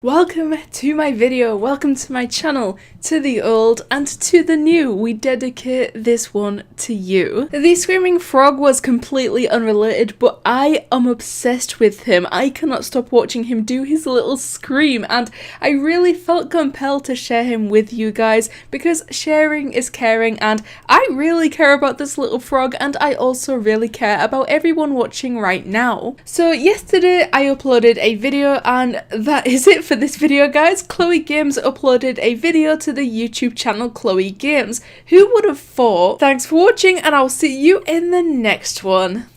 Welcome to my video, welcome to my channel, to the old and to the new. We dedicate this one to you. The Screaming Frog was completely unrelated, but I am obsessed with him. I cannot stop watching him do his little scream, and I really felt compelled to share him with you guys because sharing is caring, and I really care about this little frog, and I also really care about everyone watching right now. So yesterday I uploaded a video, and that is it for this video, guys. ChloeGames uploaded a video to the YouTube channel ChloeGames. Who would have thought? Thanks for watching, and I'll see you in the next one.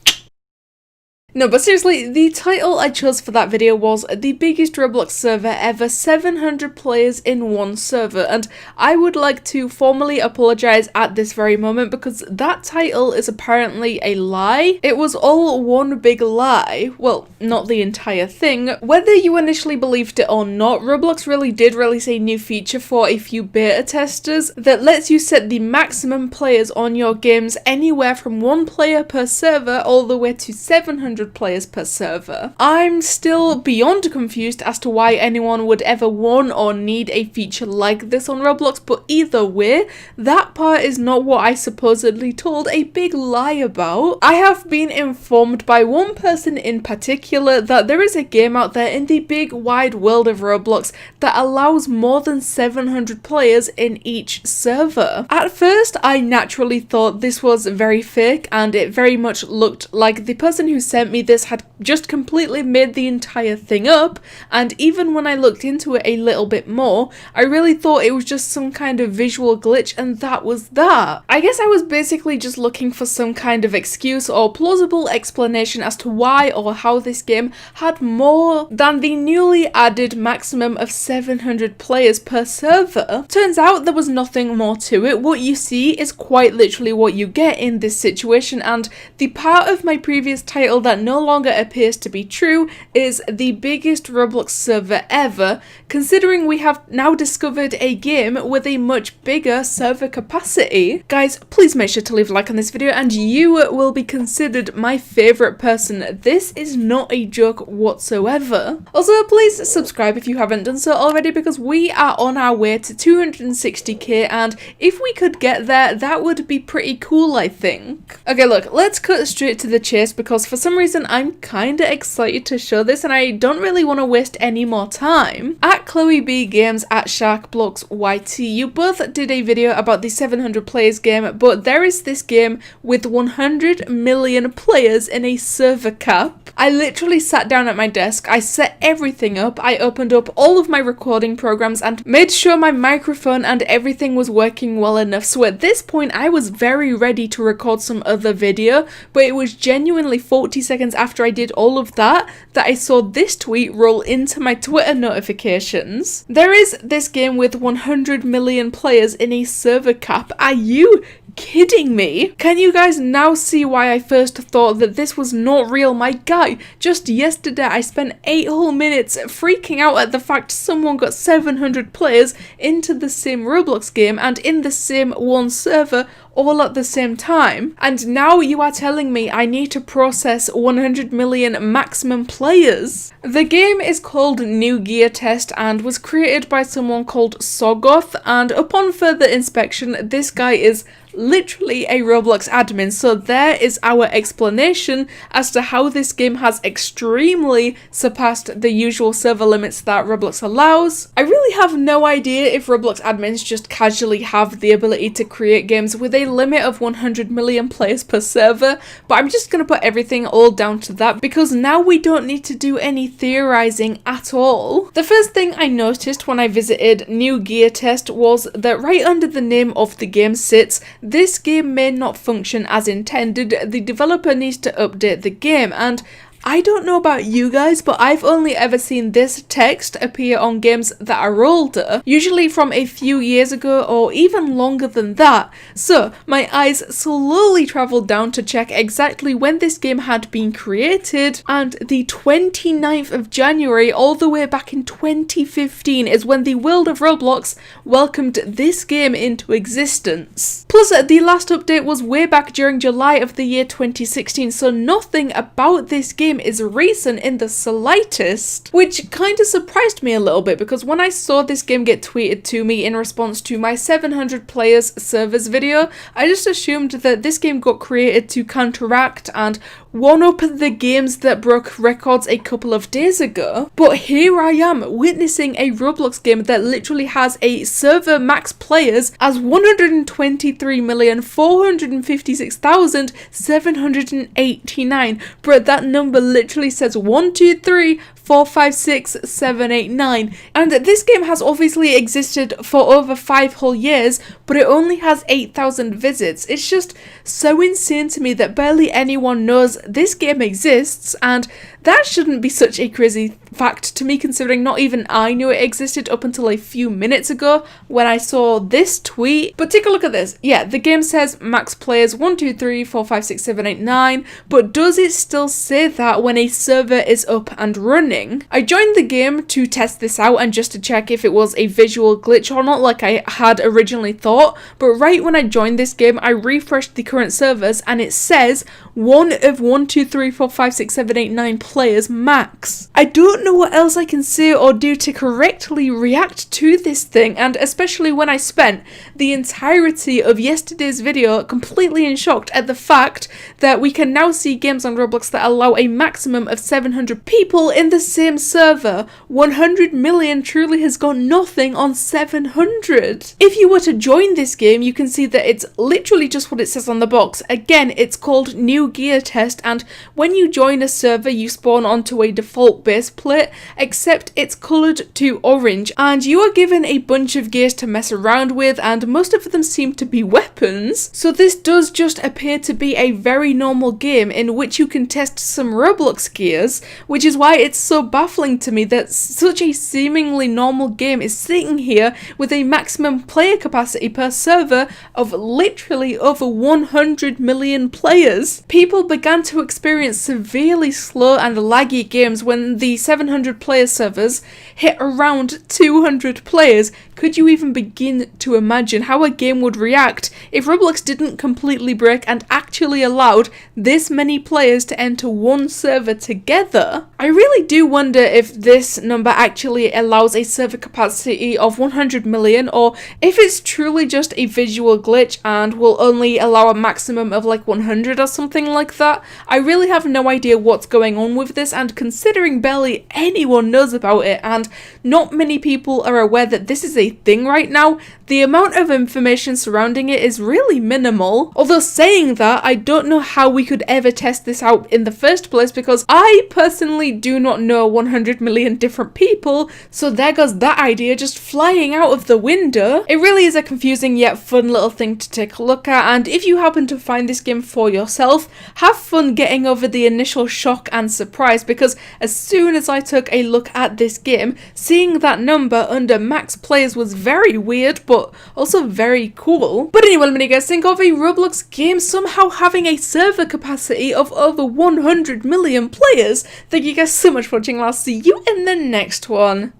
No, but seriously, the title I chose for that video was the biggest Roblox server ever, 700 players in one server, and I would like to formally apologise at this very moment because that title is apparently a lie. It was all one big lie. Well, not the entire thing. Whether you initially believed it or not, Roblox really did release a new feature for a few beta testers that lets you set the maximum players on your games anywhere from 1 player per server all the way to 700 players per server. I'm still beyond confused as to why anyone would ever want or need a feature like this on Roblox, but either way, that part is not what I supposedly told a big lie about. I have been informed by one person in particular that there is a game out there in the big wide world of Roblox that allows more than 700 players in each server. At first, I naturally thought this was very fake, and it very much looked like the person who sent me this had just completely made the entire thing up, and even when I looked into it a little bit more, I really thought it was just some kind of visual glitch, and that was that. I guess I was basically just looking for some kind of excuse or plausible explanation as to why or how this game had more than the newly added maximum of 700 players per server. Turns out there was nothing more to it. What you see is quite literally what you get in this situation, and the part of my previous title that no longer appears to be true is the biggest Roblox server ever, considering we have now discovered a game with a much bigger server capacity. Guys, please make sure to leave a like on this video and you will be considered my favourite person. This is not a joke whatsoever. Also, please subscribe if you haven't done so already because we are on our way to 260k, and if we could get there, that would be pretty cool, I think. Okay, look, let's cut straight to the chase because for some reason I'm kinda excited to show this and I don't really want to waste any more time. At ChloeGames, at SharkBlocksYT, you both did a video about the 700 players game, but there is this game with 100 million players in a server cap. I literally sat down at my desk, I set everything up, I opened up all of my recording programs and made sure my microphone and everything was working well enough, so at this point I was very ready to record some other video, but it was genuinely 40 seconds after I did all of that I saw this tweet roll into my Twitter notifications. There is this game with 100 million players in a server cap. Are you kidding me? Can you guys now see why I first thought that this was not real? My guy, just yesterday I spent 8 whole minutes freaking out at the fact someone got 700 players into the same Roblox game and in the same one server all at the same time, and now you are telling me I need to process 100 million maximum players. The game is called New Gear Test and was created by someone called Sogoth, and upon further inspection this guy is literally a Roblox admin, so there is our explanation as to how this game has extremely surpassed the usual server limits that Roblox allows. I really have no idea if Roblox admins just casually have the ability to create games with a limit of 100 million players per server, but I'm just gonna put everything all down to that because now we don't need to do any theorizing at all. The first thing I noticed when I visited New Gear Test was that right under the name of the game sits, "This game may not function as intended, the developer needs to update the game," and I don't know about you guys, but I've only ever seen this text appear on games that are older, usually from a few years ago or even longer than that. So my eyes slowly travelled down to check exactly when this game had been created, and the 29th of January all the way back in 2015 is when the world of Roblox welcomed this game into existence. Plus the last update was way back during July of the year 2016, so nothing about this game game is recent in the slightest, which kind of surprised me a little bit because when I saw this game get tweeted to me in response to my 700 players servers video, I just assumed that this game got created to counteract and one up the games that broke records a couple of days ago. But here I am witnessing a Roblox game that literally has a server max players as 123,456,789. But that number literally says 1, 2, 3, 4, 5, 6, 7, 8, 9. And this game has obviously existed for over 5 whole years, but it only has 8,000 visits. It's just so insane to me that barely anyone knows this game exists, and that shouldn't be such a crazy fact to me considering not even I knew it existed up until a few minutes ago when I saw this tweet. But take a look at this. Yeah, the game says max players 1, 2, 3, 4, 5, 6, 7, 8, 9, but does it still say that when a server is up and running? I joined the game to test this out and just to check if it was a visual glitch or not like I had originally thought, but right when I joined this game I refreshed the current servers and it says 1 of 1, 2, 3, 4, 5, 6, 7, 8, 9 players max. I don't know what else I can say or do to correctly react to this thing, and especially when I spent the entirety of yesterday's video completely in shock at the fact that we can now see games on Roblox that allow a maximum of 700 people in the same server. 100 million truly has got nothing on 700. If you were to join this game, you can see that it's literally just what it says on the box. Again, it's called New Gear Test, and when you join a server you spawn onto a default base plate, except it's coloured to orange, and you are given a bunch of gears to mess around with, and most of them seem to be weapons. So this does just appear to be a very normal game in which you can test some Roblox gears, which is why it's so baffling to me that such a seemingly normal game is sitting here with a maximum player capacity per server of literally over 100 million players. People began to experience severely slow and laggy games when the 700 player servers hit around 200 players. Could you even begin to imagine how a game would react if Roblox didn't completely break and actually allowed this many players to enter one server together? I really do wonder if this number actually allows a server capacity of 100 million or if it's truly just a visual glitch and will only allow a maximum of like 100 or something like that. I really have no idea what's going on with this, and considering barely anyone knows about it and not many people are aware that this is a thing right now, the amount of information surrounding it is really minimal. Although saying that, I don't know how we could ever test this out in the first place because I personally do not know 100 million different people, so there goes that idea just flying out of the window. It really is a confusing yet fun little thing to take a look at, and if you happen to find this game for yourself, have fun getting over the initial shock and surprise, because as soon as I took a look at this game, seeing that number under max players was very weird but also very cool. But anyway, let me guys think of a Roblox game somehow having a server capacity of over 100 million players. Thank you guys so much for watching, and I'll see you in the next one.